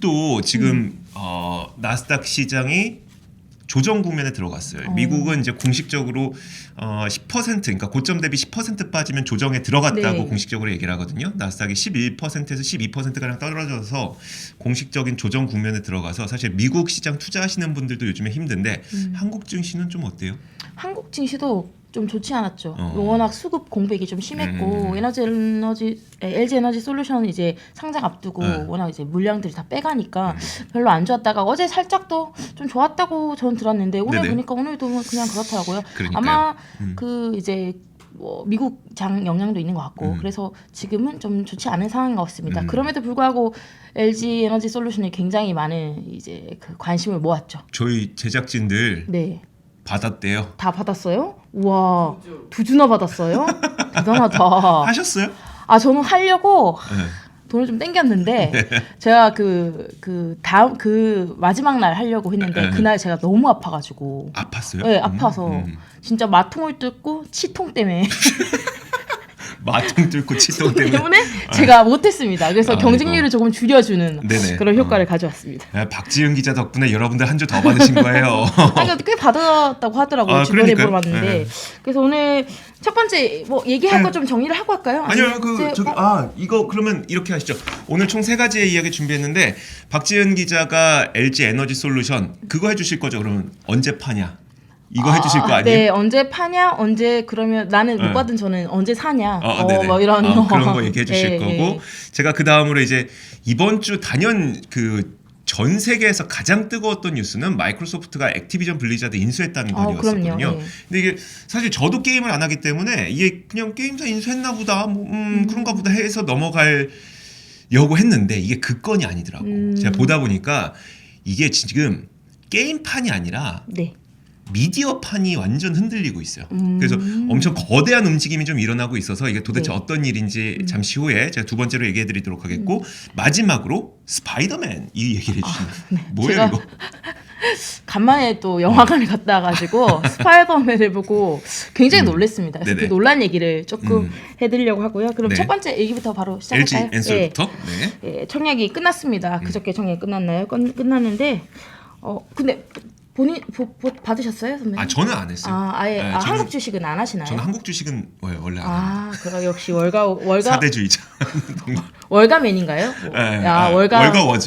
또 지금 나스닥 시장이 조정 국면에 들어갔어요. 미국은 이제 공식적으로 10% 그러니까 고점 대비 10% 빠지면 조정에 들어갔다고 네. 공식적으로 얘기를 하거든요. 나스닥이 11%에서 12%가량 떨어져서 공식적인 조정 국면에 들어가서 사실 미국 시장 투자하시는 분들도 요즘에 힘든데 한국 증시는 좀 어때요? 한국 증시도 좀 좋지 않았죠. 어. 워낙 수급 공백이 좀 심했고 LG 에너지 솔루션은 이제 상장 앞두고 워낙 이제 물량들이 다 빼가니까 별로 안 좋았다가 어제 살짝 또 좀 좋았다고 전 들었는데 오늘 네네. 보니까 오늘도 뭐 그냥 그렇더라고요. 그러니까요. 아마 그 이제 뭐 미국 장 영향도 있는 것 같고 그래서 지금은 좀 좋지 않은 상황인 것 같습니다. 그럼에도 불구하고 LG 에너지 솔루션이 굉장히 많은 이제 그 관심을 모았죠. 저희 제작진들 네. 받았대요. 다 받았어요? 우와, 두 주나 받았어요? 대단하다. 하셨어요? 아, 저는 하려고 네. 돈을 좀 땡겼는데 제가 다음 마지막 날 하려고 했는데 네. 그날 제가 너무 아파가지고 아팠어요? 네, 아파서 진짜 마통을 뚫고 치통 때문에 마통 뚫고 치통 때문에 제가 못했습니다. 그래서 아이고. 경쟁률을 조금 줄여주는 네네. 그런 효과를 가져왔습니다. 야, 박지은 기자 덕분에 여러분들 한 주 더 받으신 거예요. 아니, 꽤 받았다고 하더라고요. 아, 주변에 그러니까요. 물어봤는데. 네. 그래서 오늘 첫 번째 뭐 얘기할 네. 거 좀 정리를 하고 할까요? 아니요, 아니면 이거 그러면 이렇게 하시죠. 오늘 총 3가지의 이야기 준비했는데 박지은 기자가 LG 에너지 솔루션 그거 해주실 거죠? 그러면 언제 파냐? 이거 해주실 거 아니에요? 네, 언제 파냐? 언제 그러면 나는 못 네. 받은 저는 언제 사냐? 네네. 뭐 이런 그런 거 얘기해 주실 예, 거고 예. 제가 그 다음으로 이제 이번 주 단연 전 세계에서 가장 뜨거웠던 뉴스는 마이크로소프트가 액티비전 블리자드 인수했다는 건이었었거든요. 그럼요. 예. 근데 이게 사실 저도 게임을 안 하기 때문에 이게 그냥 게임사 인수했나 보다, 그런가 보다 해서 넘어가려고 했는데 이게 그 건이 아니더라고. 제가 보다 보니까 이게 지금 게임판이 아니라 네. 미디어판이 완전 흔들리고 있어요. 그래서 엄청 거대한 움직임이 좀 일어나고 있어서 이게 도대체 네. 어떤 일인지 잠시 후에 제가 두 번째로 얘기해 드리도록 하겠고 마지막으로 스파이더맨 이 얘기를 해주시면 뭐예요 제가 이거? 간만에 또 영화관에 갔다 와가지고 스파이더맨을 보고 굉장히 놀랐습니다. 그래서 네네. 그 놀란 얘기를 조금 해드리려고 하고요. 그럼 네. 첫 번째 얘기부터 바로 LG 시작할까요? 엔솔부터? 네. 예, 청약이 끝났습니다. 그저께 청약이 끝났나요? 끝났는데 근데 본인 받으셨어요, 선배님? 아 저는 안 했어요. 아예 네, 저는- 한국 주식은 안 하시나요? 저는 한국 주식은 원래 안 합니다. 그럼 역시 월가 사대주의자. 월가맨인가요? 네,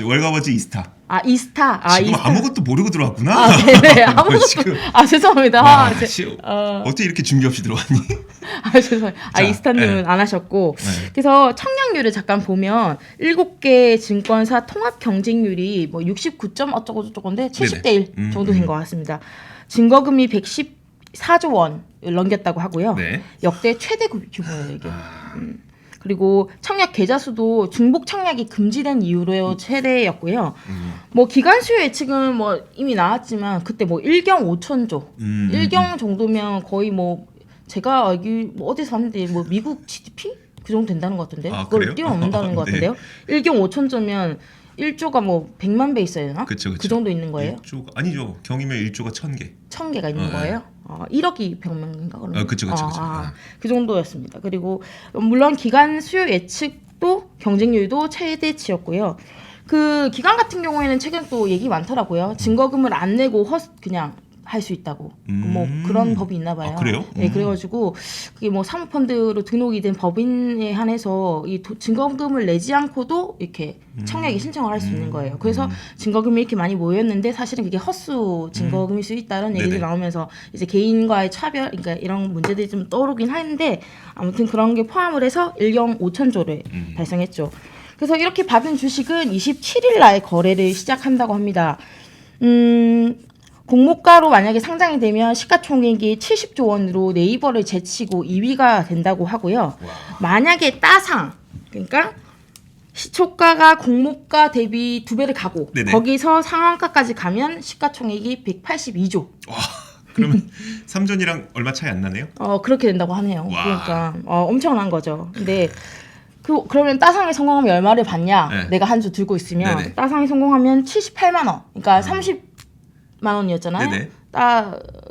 월가워즈 이스타. 이스타. 지금 이스타. 아무것도 모르고 들어왔구나. 네네. 아무것도. 지금. 죄송합니다. 와, 제- 어떻게 이렇게 준비 없이 들어왔니? 죄송해요. 자, 이스타님은 안 하셨고. 네. 그래서 청약률을 잠깐 보면 7개 증권사 통합 경쟁률이 뭐 69점 어쩌고 저쩌고인데 70대 1 정도 된 것 같습니다. 증거금이 114조 원을 넘겼다고 하고요. 네. 역대 최대 규모예요, 이게. 그리고 청약 계좌 수도 중복 청약이 금지된 이후로 최대였고요. 뭐 기간 수요 예측은 뭐 이미 나왔지만 그때 뭐 1경 5천조, 1경 정도면 거의 뭐 제가 알기 뭐 어디서 봤는데 뭐 미국 GDP 그 정도 된다는 것 같은데 그걸 그래요? 뛰어넘는다는 것 네. 같은데요. 1경 5천조면 1조가 뭐 100만 배 있어야 되나? 그쵸. 그 정도 있는 거예요? 1조가 아니죠. 경이면 1조가 1000개. 1000개가 있는 거예요? 1억이 100만인가 그러면? 그쵸. 그 정도였습니다. 그리고 물론 기간 수요 예측도 경쟁률도 최대치였고요. 그 기간 같은 경우에는 최근 또 얘기 많더라고요. 증거금을 안 내고 그냥 할 수 있다고. 뭐 그런 법이 있나 봐요. 그래요? 네, 그래가지고 그게 뭐 사모펀드로 등록이 된 법인에 한해서 이 증거금을 내지 않고도 이렇게 청약에 신청을 할 수 있는 거예요. 그래서 증거금이 이렇게 많이 모였는데 사실은 그게 헛수 증거금일 수 있다는 얘기들이 네네. 나오면서 이제 개인과의 차별, 그러니까 이런 문제들이 좀 떠오르긴 하는데 아무튼 그런 게 포함을 해서 1경 5천조를 발생했죠. 그래서 이렇게 받은 주식은 27일 날 거래를 시작한다고 합니다. 공모가로 만약에 상장이 되면 시가총액이 70조 원으로 네이버를 제치고 2위가 된다고 하고요. 만약에 따상, 그러니까 시초가가 공모가 대비 2배를 가고 네네. 거기서 상한가까지 가면 시가총액이 182조. 그러면 삼전이랑 얼마 차이 안 나네요? 그렇게 된다고 하네요. 와. 그러니까 엄청난 거죠. 근데 그러면 따상에 성공하면 얼마를 받냐? 네. 내가 한 주 들고 있으면 네네. 따상에 성공하면 78만 원. 그러니까 30만 원이었잖아요. 네네.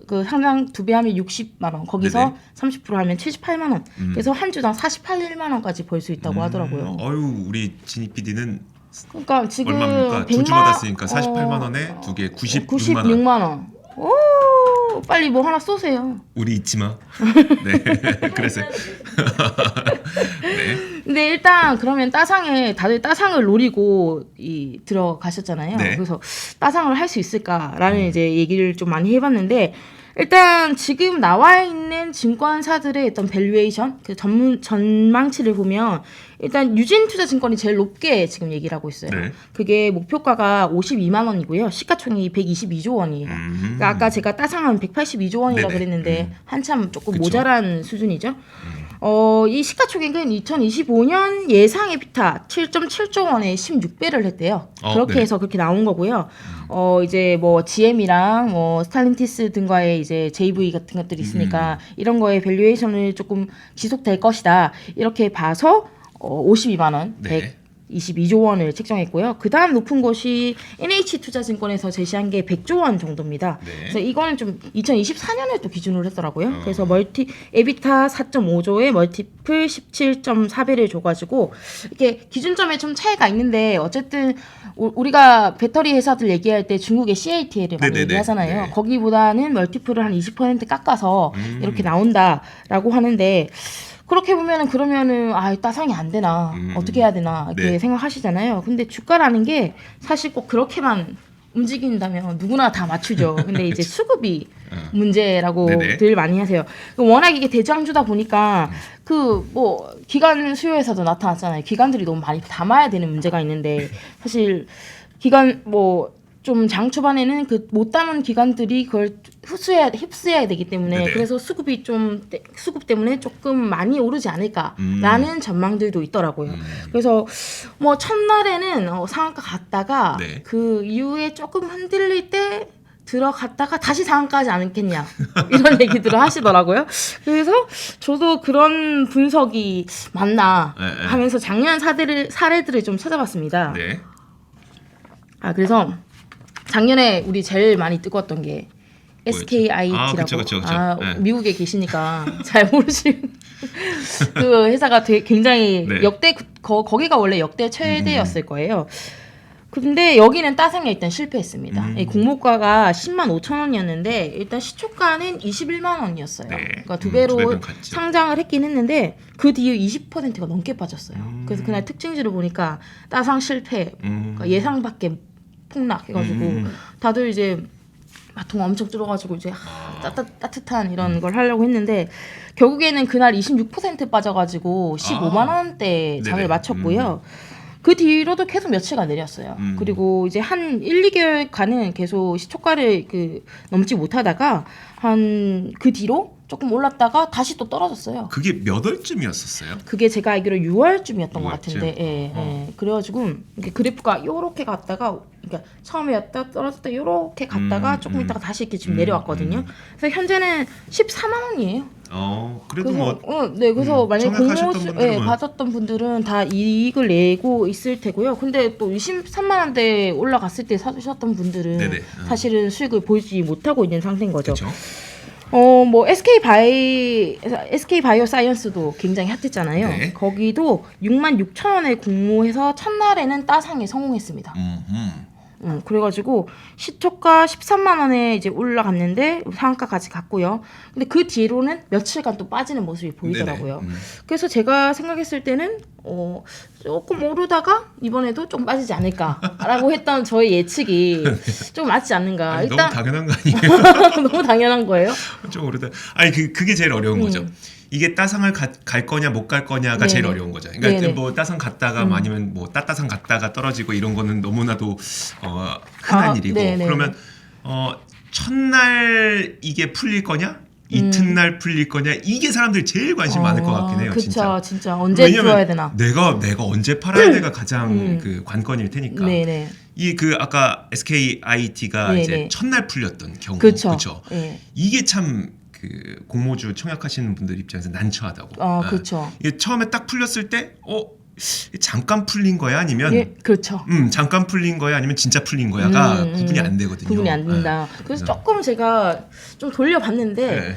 그 상장 2배 하면 60만 원. 거기서 네네. 30% 하면 78만 원. 그래서 한 주당 48만 원까지 벌 수 있다고 하더라고요. 우리 진희 PD는 그러니까 지금 얼마입니까? 두 주 받았으니까 48만 원에 두 개 96만 원. 96만 원. 오, 빨리 뭐 하나 쏘세요. 우리 잊지 마. 네. 그래서 네. 근데 일단 그러면 따상에 다들 따상을 노리고 들어가셨잖아요. 네. 그래서 따상을 할 수 있을까라는 이제 얘기를 좀 많이 해봤는데 일단 지금 나와 있는 증권사들의 어떤 밸류에이션, 그 전망치를 보면 일단 유진투자증권이 제일 높게 지금 얘기를 하고 있어요. 네. 그게 목표가가 52만 원이고요. 시가총액이 122조 원이에요. 그러니까 아까 제가 따상은 182조 원이라 네네. 그랬는데 한참 조금 그쵸. 모자란 수준이죠. 이 시가총액은 2025년 예상 에비타 7.7조 원에 16배를 했대요. 그렇게 네. 해서 그렇게 나온 거고요. 이제 뭐 GM이랑 뭐 스탈린티스 등과의 이제 JV 같은 것들이 있으니까 이런 거에 밸류에이션을 조금 지속될 것이다. 이렇게 봐서 52만 원, 네. 122조 원을 책정했고요. 그 다음 높은 곳이 NH투자증권에서 제시한 게 100조 원 정도입니다. 네. 그래서 이거는 좀 2024년을 또 기준으로 했더라고요. 그래서 에비타 4.5조에 멀티플 17.4배를 줘가지고 이렇게 기준점에 좀 차이가 있는데 어쨌든 우리가 배터리 회사들 얘기할 때 중국의 CATL을 많이 네네네. 얘기하잖아요. 네. 거기보다는 멀티플을 한 20% 깎아서 이렇게 나온다라고 하는데 그렇게 보면은 그러면은 따상이 안 되나 어떻게 해야 되나 이렇게 네. 생각하시잖아요. 근데 주가라는 게 사실 꼭 그렇게만 움직인다면 누구나 다 맞추죠. 근데 이제 수급이 문제라고 네네. 늘 많이 하세요. 워낙 이게 대장주다 보니까 그 뭐 기관 수요에서도 나타났잖아요. 기관들이 너무 많이 담아야 되는 문제가 있는데 사실 기관 뭐 좀 장 초반에는 그 못 담은 기관들이 그걸 흡수해야 되기 때문에 네네. 그래서 수급 때문에 조금 많이 오르지 않을까라는 전망들도 있더라고요. 그래서 뭐 첫날에는 상한가 갔다가 네. 그 이후에 조금 흔들릴 때 들어갔다가 다시 상한가지 않겠냐 이런 얘기들을 하시더라고요. 그래서 저도 그런 분석이 맞나 네. 하면서 작년 사례들을 좀 찾아봤습니다. 네. 그래서 작년에 우리 제일 많이 뜨거웠던 게 SKIT라고 그쵸. 네. 미국에 계시니까 잘 모르시는 그 회사가 굉장히 네. 역대 거기가 원래 역대 최대였을 거예요. 근데 여기는 따상에 일단 실패했습니다. 이 공모가가 10만 5천 원이었는데 일단 시초가는 21만 원이었어요. 네. 그러니까 두 배로 두 배는 갔죠. 상장을 했긴 했는데 그 뒤에 20%가 넘게 빠졌어요. 그래서 그날 특징지를 보니까 따상 실패, 그러니까 예상 밖의 폭락해가지고 다들 이제 마통 엄청 줄어가지고 이제 따뜻한 이런 걸 하려고 했는데 결국에는 그날 26% 빠져가지고 15만 원대 장을 네네. 마쳤고요. 그 뒤로도 계속 며칠간 내렸어요. 그리고 이제 한 1, 2개월간은 계속 시초가를 넘지 못하다가 한 그 뒤로 조금 올랐다가 다시 또 떨어졌어요. 그게 몇 월쯤이었었어요? 그게 제가 알기로 6월쯤이었던 것 6월쯤? 같은데, 그래가지고 이렇게 그래프가 요렇게 갔다가, 그러니까 처음에 왔다 떨어졌다 요렇게 갔다가 조금 있다가 다시 이렇게 지금 내려왔거든요. 그래서 현재는 14만 원이에요. 그래도 그래서, 뭐 네, 그래서 만약에 청약하셨던 공모수 분들은 뭐- 받았던 분들은 다 이익을 내고 있을 테고요. 근데 또 23만 원대 올라갔을 때 사주셨던 분들은 네네. 사실은 수익을 보이지 못하고 있는 상태인 거죠. 그렇죠. 뭐 SK 바이오 사이언스도 굉장히 핫했잖아요. 네. 거기도 6만 6천 원에 공모해서 첫날에는 따상에 성공했습니다. 그래가지고 시초가 13만 원에 이제 올라갔는데 상한가까지 갔고요. 근데 그 뒤로는 며칠간 또 빠지는 모습이 보이더라고요. 네네. 그래서 제가 생각했을 때는 조금 오르다가 이번에도 좀 빠지지 않을까라고 했던 저의 예측이 좀 맞지 않는가. 아니, 일단 너무 당연한 거 아니에요? 너무 당연한 거예요. 좀 오르다. 아니 그게 제일 어려운 거죠. 이게 따상을 갈 거냐 못 갈 거냐가 네네. 제일 어려운 거죠. 그러니까 네네. 뭐 따상 갔다가 뭐 아니면 뭐 따따상 갔다가 떨어지고 이런 거는 너무나도 흔한 일이고 네네. 그러면 첫날 이게 풀릴 거냐? 이튿날 풀릴 거냐? 이게 사람들이 제일 관심 많을 것 같긴 해요. 그쵸, 진짜 언제 들어야 되나. 내가 언제 팔아야 돼가 가장 그 관건일 테니까. 네네. 이 아까 SKIT가 네네. 이제 첫날 풀렸던 경우, 그쵸. 그렇죠. 네. 이게 참 그 공모주 청약하시는 분들 입장에서 난처하다고. 그렇죠. 이게 처음에 딱 풀렸을 때, 잠깐 풀린 거야 아니면 예, 그렇죠. 잠깐 풀린 거야 아니면 진짜 풀린 거야가 구분이 안 되거든요. 구분이 안 된다. 그래서 조금 제가 좀 돌려봤는데 네.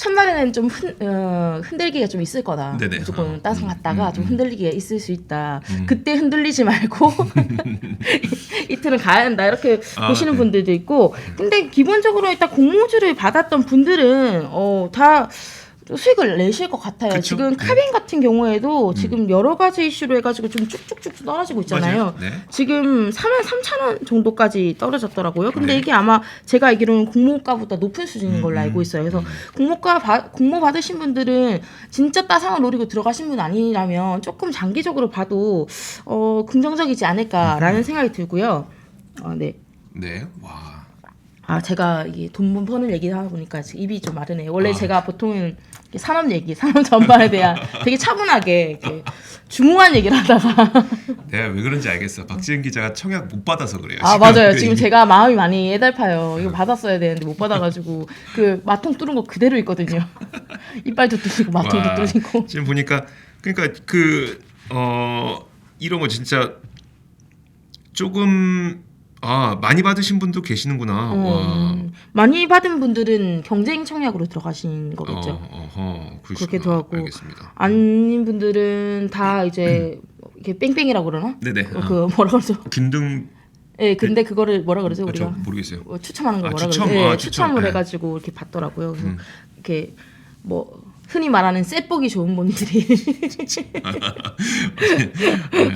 첫날에는 좀 흔들기가 좀 있을 거다. 네네. 무조건 따상 갔다가 좀 흔들리기가 있을 수 있다. 음. 그때 흔들리지 말고 이틀은 가야 한다. 이렇게 보시는 네. 분들도 있고. 근데 기본적으로 일단 공모주를 받았던 분들은 다 수익을 내실 것 같아요. 그쵸? 지금 네. 카빈 같은 경우에도 지금 여러 가지 이슈로 해가지고 좀 쭉쭉쭉 떨어지고 있잖아요. 맞아요. 네. 지금 43,000원 정도까지 떨어졌더라고요. 근데 네. 이게 아마 제가 알기로는 공모가보다 높은 수준인 걸로 알고 있어요. 그래서 공모 받으신 분들은 진짜 따상을 노리고 들어가신 분 아니라면 조금 장기적으로 봐도 긍정적이지 않을까라는 생각이 들고요. 네. 네. 와. 제가 이게 돈 버는 얘기를 하다 보니까 지금 입이 좀 마르네요. 원래 제가 보통은 이렇게 산업 얘기, 산업 전반에 대한 되게 차분하게 이렇게 중후한 얘기를 하다가 내가 왜 그런지 알겠어. 박지은 기자가 청약 못 받아서 그래요. 맞아요. 지금 제가 마음이 많이 애달파요. 이거 받았어야 되는데 못 받아가지고 그 마통 뚫은 거 그대로 있거든요. 이빨도 뚫리고 마통도 와, 뚫리고. 지금 보니까 그러니까 이런 거 진짜 조금 많이 받으신 분도 계시는구나. 와. 많이 받은 분들은 경쟁 청약으로 들어가신 거겠죠. 그렇게도 하고. 알겠습니다. 아닌 분들은 다 이제 이렇게 뺑뺑이라고 그러나? 네네. 그 뭐라 그러죠? 김등. 네, 근데 그거를 뭐라 그러죠 저 우리가? 모르겠어요. 추첨하는 거 뭐라 추첨? 그러죠? 네, 추첨. 추첨을 네. 해가지고 이렇게 받더라고요. 그래서 이렇게 뭐 흔히 말하는 쎄보기 좋은 분들이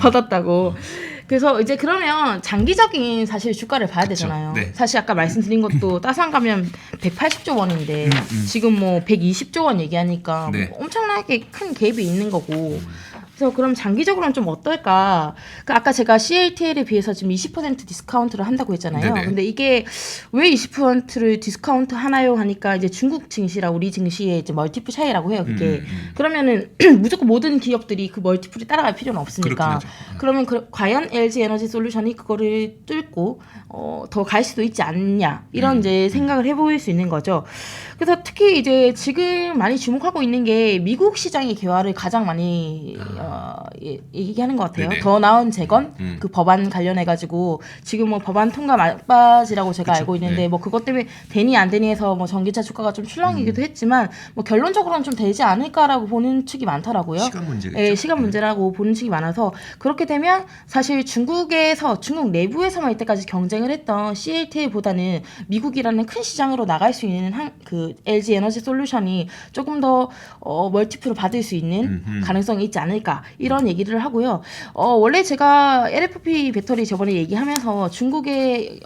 받았다고. 그래서 이제 그러면 장기적인 사실 주가를 봐야 되잖아요. 네. 사실 아까 말씀드린 것도 따상 가면 180조 원인데 지금 뭐 120조 원 얘기하니까 네. 뭐 엄청나게 큰 갭이 있는 거고. 그래서 그럼 장기적으로는 좀 어떨까? 아까 제가 CATL에 비해서 지금 20% 디스카운트를 한다고 했잖아요. 네네. 근데 이게 왜 20%를 디스카운트 하나요? 하니까 이제 중국 증시랑 우리 증시의 이제 멀티플 차이라고 해요. 그게 그러면은 무조건 모든 기업들이 그 멀티플이 따라갈 필요는 없으니까. 그렇긴 하죠. 그러면 과연 LG 에너지 솔루션이 그거를 뚫고 더 갈 수도 있지 않냐 이런 이제 생각을 해볼 수 있는 거죠. 그래서 특히 이제 지금 많이 주목하고 있는 게 미국 시장의 개화를 가장 많이 얘기하는 것 같아요. 네네. 더 나은 재건 그 법안 관련해 가지고 지금 뭐 법안 통과 막바지라고 제가 그쵸. 알고 있는데 네. 뭐 그것 때문에 되니 안 되니 해서 뭐 전기차 주가가 좀 출렁이기도 했지만 뭐 결론적으로는 좀 되지 않을까라고 보는 측이 많더라고요. 시간 문제겠죠. 예, 시간 문제라고 보는 측이 많아서 그렇게 되면 사실 중국 내부에서만 이때까지 경쟁을 했던 CATL보다는 미국이라는 큰 시장으로 나갈 수 있는 그 LG 에너지 솔루션이 조금 더 멀티플을 받을 수 있는 가능성이 있지 않을까 이런 얘기를 하고요. 원래 제가 LFP 배터리 저번에 얘기하면서 중국이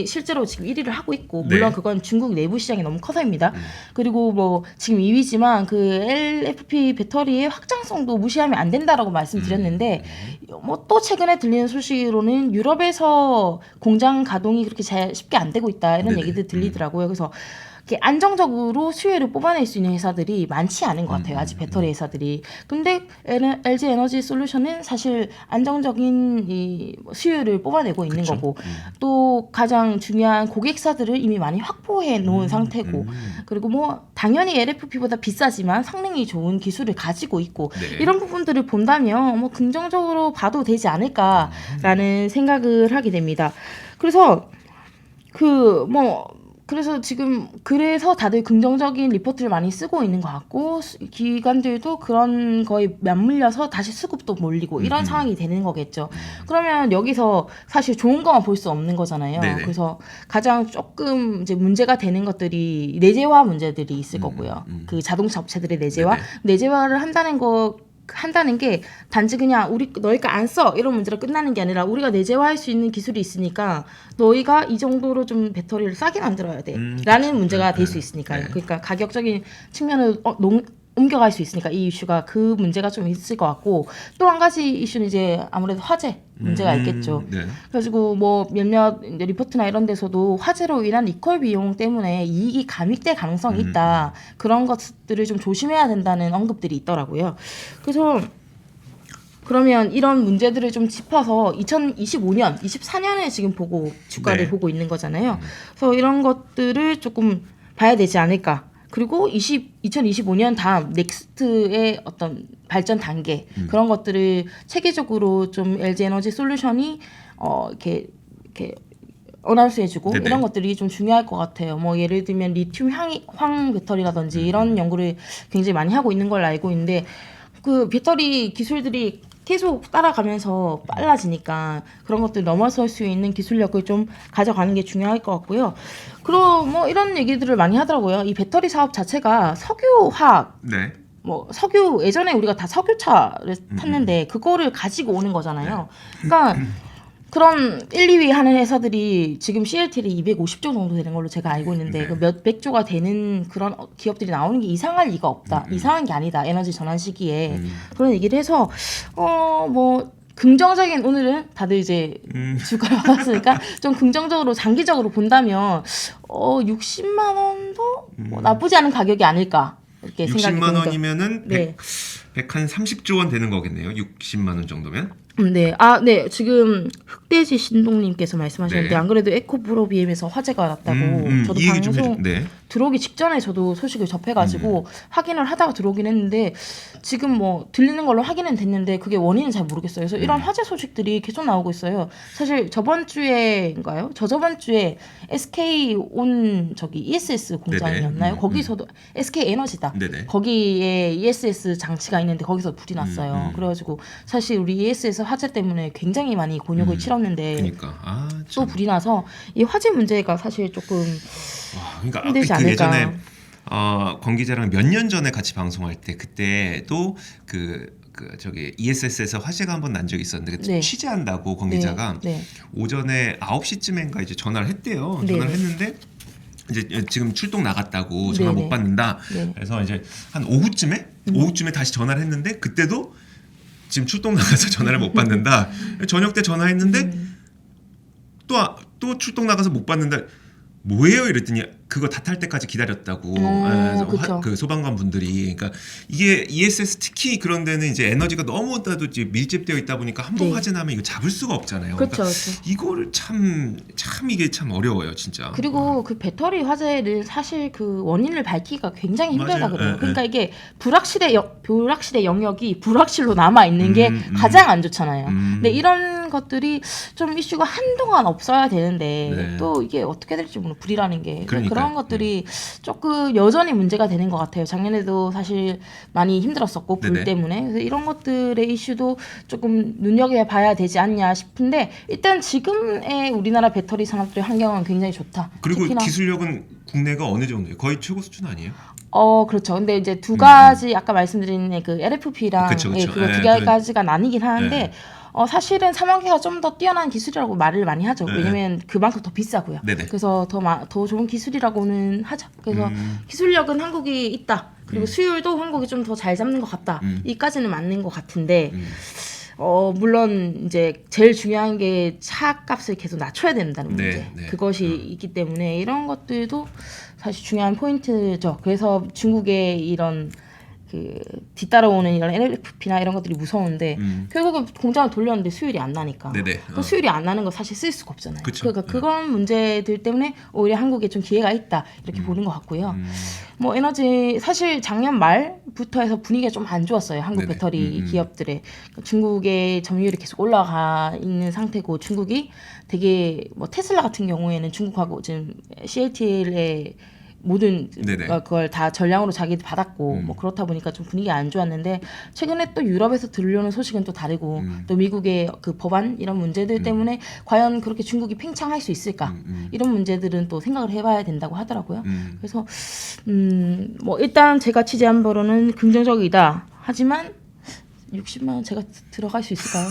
실제로 지금 1위를 하고 있고 물론 네. 그건 중국 내부 시장이 너무 커서입니다. 그리고 뭐 지금 2위지만 그 LFP 배터리의 확장성도 무시하면 안 된다라고 말씀드렸는데 뭐 또 최근에 들리는 소식으로는 유럽에서 공장 가동이 그렇게 쉽게 안 되고 있다 이런 네네. 얘기들 들리더라고요. 그래서 이렇게 안정적으로 수혜를 뽑아낼 수 있는 회사들이 많지 않은 것 같아요. 아직 배터리 회사들이. 근데 LG 에너지 솔루션은 사실 안정적인 이 수혜를 뽑아내고 있는 그쵸. 거고 또 가장 중요한 고객사들을 이미 많이 확보해 놓은 상태고 그리고 뭐 당연히 LFP보다 비싸지만 성능이 좋은 기술을 가지고 있고 네. 이런 부분들을 본다면 뭐 긍정적으로 봐도 되지 않을까라는 생각을 하게 됩니다. 그래서 그래서 다들 긍정적인 리포트를 많이 쓰고 있는 것 같고 기관들도 그런 거에 맞물려서 다시 수급도 몰리고 이런 상황이 되는 거겠죠. 그러면 여기서 사실 좋은 것만 볼 수 없는 거잖아요. 네네. 그래서 가장 조금 이제 문제가 되는 것들이 내재화 문제들이 있을 거고요. 그 자동차 업체들의 내재화, 네네. 내재화를 한다는 게 단지 그냥 너희가 안 써 이런 문제로 끝나는 게 아니라 우리가 내재화할 수 있는 기술이 있으니까 너희가 이 정도로 좀 배터리를 싸게 만들어야 돼라는 그쵸. 문제가 될 네. 수 있으니까요. 네. 그러니까 가격적인 측면을 옮겨갈 수 있으니까 이 이슈가 그 문제가 좀 있을 것 같고 또 한 가지 이슈는 이제 아무래도 화재 문제가 있겠죠. 네. 그래가지고 뭐 몇몇 이제 리포트나 이런 데서도 화재로 인한 리콜 비용 때문에 이익이 감익될 가능성이 있다. 그런 것들을 좀 조심해야 된다는 언급들이 있더라고요. 그래서 그러면 이런 문제들을 좀 짚어서 2025년, 24년에 지금 주가를 네. 보고 있는 거잖아요. 그래서 이런 것들을 조금 봐야 되지 않을까. 그리고 2025년 다음 넥스트의 어떤 발전 단계 그런 것들을 체계적으로 좀 LG 에너지 솔루션이 이렇게 언하수해주고 네네. 이런 것들이 좀 중요할 것 같아요. 뭐 예를 들면 리튬 황 배터리라든지 이런 연구를 굉장히 많이 하고 있는 걸 알고 있는데 그 배터리 기술들이 계속 따라가면서 빨라지니까 그런 것들 넘어설 수 있는 기술력을 좀 가져가는 게 중요할 것 같고요. 그럼 뭐 이런 얘기들을 많이 하더라고요. 이 배터리 사업 자체가 석유화학 네. 뭐 석유 예전에 우리가 다 석유차를 탔는데 그거를 가지고 오는 거잖아요. 그러니까 그런 1, 2위 하는 회사들이 지금 CLTL이 250조 정도 되는 걸로 제가 알고 있는데 네. 그 몇백 조가 되는 그런 기업들이 나오는 게 이상할 리가 없다. 이상한 게 아니다. 에너지 전환 시기에 그런 얘기를 해서 뭐 긍정적인 오늘은 다들 이제 주가를 받았으니까 좀 긍정적으로 장기적으로 본다면 60만 원도 뭐 나쁘지 않은 가격이 아닐까 이렇게 생각이 60만 듭니다. 원이면은 네. 100한 30조 원 되는 거겠네요. 60만 원 정도면. 네. 네. 지금 흑돼지 신동님께서 말씀하셨는데 네. 안 그래도 에코프로 BM에서 화재가 났다고 저도 이 얘기 좀 방송 네. 들어오기 직전에 저도 소식을 접해가지고 확인을 하다가 들어오긴 했는데 지금 뭐 들리는 걸로 확인은 됐는데 그게 원인은 잘 모르겠어요. 그래서 이런 화재 소식들이 계속 나오고 있어요. 사실 저번 주에인가요? 저번 주에 SK 온 저기 ESS 공장이었나요? 거기서도 SK 에너지다. 네네. 거기에 ESS 장치가 있는데 거기서 불이 났어요. 그래가지고 사실 우리 ESS 화재 때문에 굉장히 많이 곤욕을 치렀는데 그러니까 또 불이 나서 이 화재 문제가 사실 조금 그러니까 힘들지 그 않을까. 예전에 권 기자랑 몇 년 전에 같이 방송할 때 그때도 저기 ESS에서 화재가 한번 난 적이 있었는데 그때 네. 취재한다고 권 기자가 네. 오전에 9시쯤인가 이제 전화를 했대요. 네. 전화를 했는데 이제 지금 출동 나갔다고 전화 네네. 못 받는다. 네. 그래서 이제 한 오후쯤에 다시 전화를 했는데 그때도 지금 출동 나가서 전화를 못 받는다. 저녁 때 전화했는데 또 출동 나가서 못 받는다. 뭐예요? 이랬더니 그거 다 탈 때까지 기다렸다고. 그쵸. 그 소방관 분들이. 그러니까 이게 ESS 특히 그런 데는 이제 에너지가 너무나도 이제 밀집되어 있다 보니까 한 번 네. 화재 나면 이거 잡을 수가 없잖아요. 그렇죠. 그러니까 그렇죠. 이거를 참 이게 참 어려워요, 진짜. 그리고 그 배터리 화재를 사실 그 원인을 밝히기가 굉장히 힘들다 맞아요. 그래요. 예, 그러니까 이게 불확실의 영역이 불확실로 남아 있는 게 가장 안 좋잖아요. 근데 이런 것들이 좀 이슈가 한동안 없어야 되는데 네. 또 이게 어떻게 될지 모르는 불이라는 게 그러니까요. 그런 것들이 조금 여전히 문제가 되는 것 같아요. 작년에도 사실 많이 힘들었었고 불 네네. 때문에 그래서 이런 것들의 이슈도 조금 눈여겨봐야 되지 않냐 싶은데 일단 지금의 우리나라 배터리 산업들의 환경은 굉장히 좋다. 그리고 특히나 기술력은 국내가 어느 정도예요? 거의 최고 수준 아니에요? 그렇죠. 근데 이제 두 가지 아까 말씀드린 그 LFP랑 그쵸. 그거 예, 두 가지가 나뉘긴 하는데 예. 사실은 3원기가 좀 더 뛰어난 기술이라고 말을 많이 하죠. 네. 왜냐면 그만큼 더 비싸고요. 네네. 그래서 더 좋은 기술이라고는 하죠. 그래서 기술력은 한국이 있다. 그리고 수율도 한국이 좀 더 잘 잡는 것 같다. 이까지는 맞는 것 같은데 물론 이제 제일 중요한 게 차값을 계속 낮춰야 된다는 네, 문제. 네. 그것이 있기 때문에 이런 것들도 사실 중요한 포인트죠. 그래서 중국의 이런 그 뒤따라오는 이런 LFP나 이런 것들이 무서운데 결국은 공장을 돌렸는데 수율이 안 나니까 네네. 그 수율이 안 나는 거 사실 쓸 수가 없잖아요. 그쵸. 그러니까 그런 문제들 때문에 오히려 한국에 좀 기회가 있다 이렇게 보는 것 같고요. 뭐 에너지 사실 작년 말부터 해서 분위기가 좀 안 좋았어요. 한국 네네. 배터리 기업들의 그러니까 중국의 점유율이 계속 올라가 있는 상태고 중국이 되게 뭐 테슬라 같은 경우에는 중국하고 지금 CATL의 모든 네네. 그걸 다 전량으로 자기들 받았고 뭐 그렇다 보니까 좀 분위기가 안 좋았는데 최근에 또 유럽에서 들려오는 소식은 또 다르고 또 미국의 그 법안 이런 문제들 때문에 과연 그렇게 중국이 팽창할 수 있을까 이런 문제들은 또 생각을 해봐야 된다고 하더라고요. 그래서 뭐 일단 제가 취재한 바로는 긍정적이다. 하지만 60만 원 제가 들어갈 수 있을까요?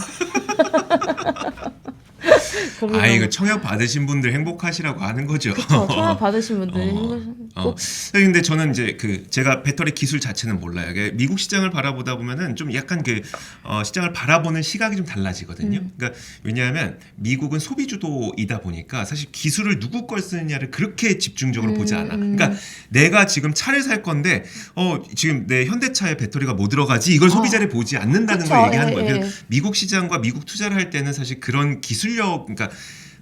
이거 청약 받으신 분들 행복하시라고 하는 거죠. 청약 받으신 분들 꼭 근데 저는 이제 제가 배터리 기술 자체는 몰라요. 미국 시장을 바라보다 보면은 좀 약간 시장을 바라보는 시각이 좀 달라지거든요. 그러니까 왜냐하면 미국은 소비 주도이다 보니까 사실 기술을 누구 걸 쓰느냐를 그렇게 집중적으로 보지 않아. 그러니까 내가 지금 차를 살 건데 지금 내 현대차에 배터리가 뭐 들어가지 이걸 소비자를 보지 않는다는 그쵸. 걸 얘기하는 예, 거예요. 예. 그래서 미국 시장과 미국 투자를 할 때는 사실 그런 기술력, 그러니까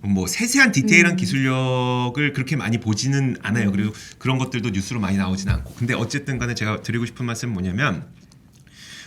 뭐 세세한 디테일한 기술력을 그렇게 많이 보지는 않아요. 그리고 그런 것들도 뉴스로 많이 나오진 않고. 근데 어쨌든 간에 제가 드리고 싶은 말씀은 뭐냐면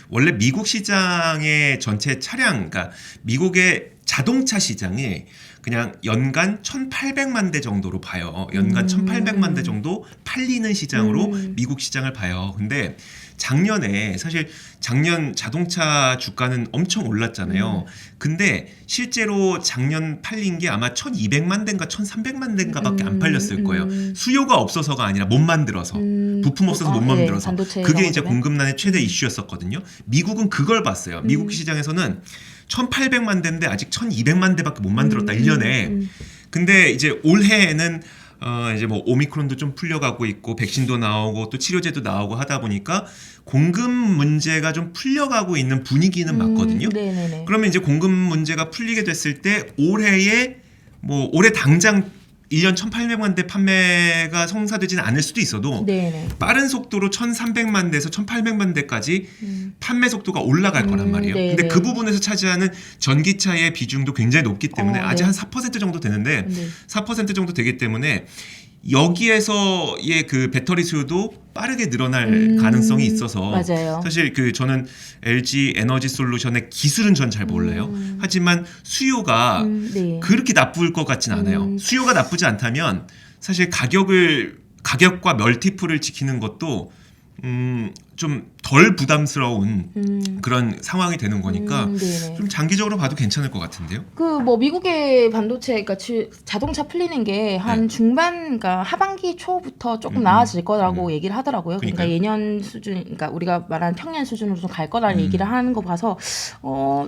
원래 미국 시장의 전체 차량, 그러니까 미국의 자동차 시장이 그냥 연간 1,800만 대 정도로 봐요. 연간 1,800만 대 정도 팔리는 시장으로 미국 시장을 봐요. 근데 작년에 사실 작년 자동차 주가는 엄청 올랐잖아요. 근데 실제로 작년 팔린 게 아마 1,200만 대인가 1,300만 대인가밖에 안 팔렸을 거예요. 수요가 없어서가 아니라 못 만들어서 부품 없어서 못 만들어서 반도체 그게 이제 때문에. 공급난의 최대 이슈였었거든요. 미국은 그걸 봤어요. 미국 시장에서는 1,800만 대인데 아직 1,200만 대밖에 못 만들었다 1년에. 근데 이제 올해에는 이제 뭐 오미크론도 좀 풀려가고 있고 백신도 나오고 또 치료제도 나오고 하다 보니까 공급 문제가 좀 풀려가고 있는 분위기는 맞거든요. 네네네. 그러면 이제 공급 문제가 풀리게 됐을 때 올해에 뭐 올해 당장 1년 1,800만 대 판매가 성사되지는 않을 수도 있어도 네네. 빠른 속도로 1,300만 대에서 1,800만 대까지 판매 속도가 올라갈 거란 말이에요. 네네. 근데 그 부분에서 차지하는 전기차의 비중도 굉장히 높기 때문에 아직 네. 한 4% 정도 되는데 네. 4% 정도 되기 때문에 여기에서의 그 배터리 수요도 빠르게 늘어날 가능성이 있어서 맞아요. 사실 그 저는 LG 에너지 솔루션의 기술은 전 잘 몰라요. 하지만 수요가 네. 그렇게 나쁠 것 같진 않아요. 수요가 나쁘지 않다면 사실 가격과 멀티플을 지키는 것도 좀 덜 부담스러운 그런 상황이 되는 거니까 네네. 좀 장기적으로 봐도 괜찮을 것 같은데요. 그 뭐 미국의 반도체, 그러니까 자동차 풀리는 게 한 네. 중반, 그러니까 하반기 초부터 조금 나아질 거라고 얘기를 하더라고요. 그러니까 그러니까요. 예년 수준, 그러니까 우리가 말하는 평년 수준으로 좀 갈 거라는 얘기를 하는 거 봐서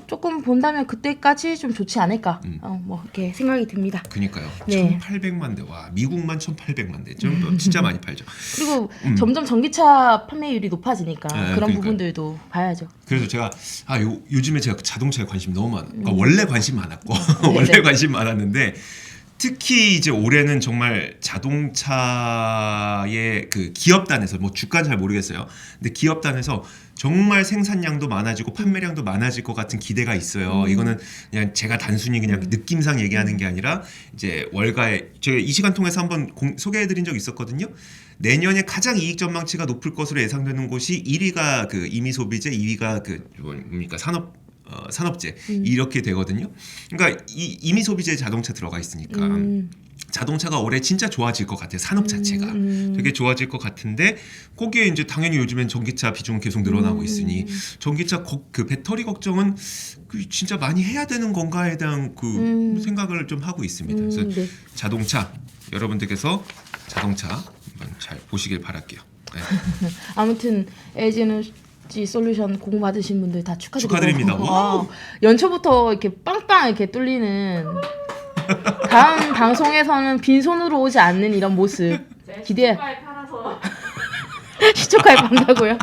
조금 본다면 그때까지 좀 좋지 않을까, 뭐 이렇게 생각이 듭니다. 그러니까요. 네. 1,800만 대. 와, 미국만 1,800만 대. 좀 진짜 많이 팔죠. 그리고 점점 전기차 판매율이 높아지니까 네, 그런 그러니까요. 부분들도 봐야죠. 그래서 제가 요즘에 제가 자동차에 관심이 너무 많아요. 그러니까 원래 관심 많았고 네. 원래 관심 많았는데 특히 이제 올해는 정말 자동차의 그 기업단에서 뭐 주가는 잘 모르겠어요. 근데 기업단에서 정말 생산량도 많아지고 판매량도 많아질 것 같은 기대가 있어요. 이거는 그냥 제가 단순히 그냥 느낌상 얘기하는 게 아니라 이제 월가에 제가 이 시간 통해서 한번 소개해드린 적 있었거든요. 내년에 가장 이익 전망치가 높을 것으로 예상되는 곳이 1위가 그 임의 소비재, 2위가 그 뭡니까 산업재 이렇게 되거든요. 그러니까 이 임의 소비재 자동차 들어가 있으니까 자동차가 올해 진짜 좋아질 것 같아요. 산업 자체가 되게 좋아질 것 같은데 거기에 이제 당연히 요즘엔 전기차 비중 계속 늘어나고 있으니 전기차 그 배터리 걱정은 그 진짜 많이 해야 되는 건가에 대한 그 생각을 좀 하고 있습니다. 그래서 네. 자동차 여러분들께서 자동차 한번 잘 보시길 바랄게요. 네. 아무튼 LG에너지 솔루션 공부 받으신 분들 다 축하드립니다. 와우. 연초부터 이렇게 빵빵 이렇게 뚫리는 다음 방송에서는 빈손으로 오지 않는 이런 모습 기대. 시초가에 판다고요?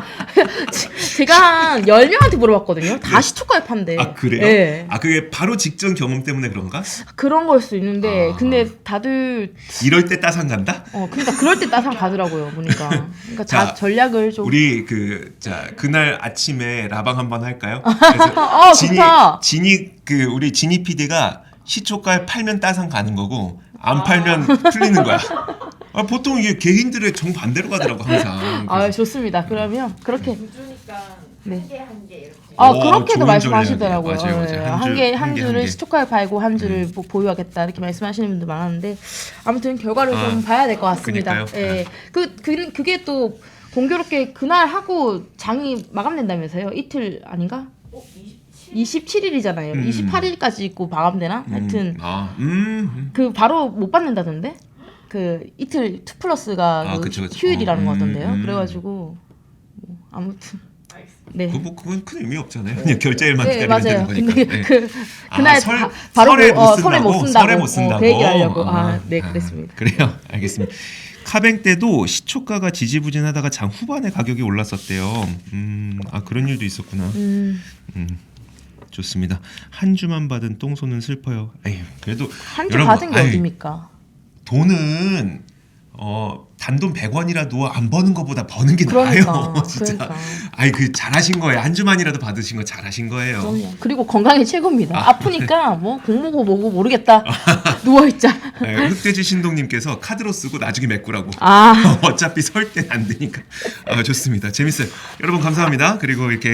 제가 한 10명한테 물어봤거든요. 다 시초가에 판대. 아 그래요? 네. 아 그게 바로 직전 경험 때문에 그런가? 그런 걸 수 있는데 아. 근데 다들 이럴 때 따상 간다? 그러니까 그럴 때 따상 가더라고요. 보니까. 그러니까 자, 전략을 좀 우리 그날 아침에 라방 한번 할까요? 그래서 좋다. 우리 지니 PD가 시초가에 팔면 따상 가는 거고 안 팔면 풀리는 거야. 아, 보통 이게 개인들의 정 반대로 가더라고 항상. 좋습니다. 그러면 그렇게 주니까 네. 한 개 이렇게. 그렇게도 좋은 말씀하시더라고요. 전략이에요. 맞아요. 한 한 개, 주를 한 개. 시초가에 팔고 한 주를 보유하겠다 이렇게 말씀하시는 분들 많았는데 아무튼 결과를 좀 봐야 될 것 같습니다. 그러니까요. 예. 그게 또 공교롭게 그날 하고 장이 마감된다면서요? 이틀 아닌가? 27일이잖아요. 28일까지 있고 마감되나? 하여튼 그 바로 못 받는다던데? 그 이틀 2 플러스가 그 그쵸. 휴일이라는 거던데요. 그래가지고 뭐 아무튼 네. 그건 큰 의미 없잖아요. 그냥 결제일만 네, 기다리면 되는 맞아요. 거니까. 근데 네. 그날 바로 설에 못 쓴다고. 설에 못 쓴다고. 그 얘기를 하려고. 네, 그랬습니다. 그래요. 알겠습니다. 카뱅 때도 시초가가 지지부진하다가 장 후반에 가격이 올랐었대요. 그런 일도 있었구나. 좋습니다. 한 주만 받은 똥손은 슬퍼요. 에휴, 그래도 한 주 여러분, 받은 게 어딥니까? 돈은 단돈 100원이라도 안 버는 것보다 버는 게 그러니까, 나아요. 진짜. 그러니까. 그 잘하신 거예요. 한 주만이라도 받으신 거 잘하신 거예요. 그럼요. 그리고 건강이 최고입니다. 아프니까 뭐 공모고 뭐고 모르겠다. 누워 있자. 네, 흑돼지 신동님께서 카드로 쓰고 나중에 메꾸라고. 어차피 설 땐 안 되니까. 좋습니다. 재밌어요. 여러분 감사합니다. 그리고 이렇게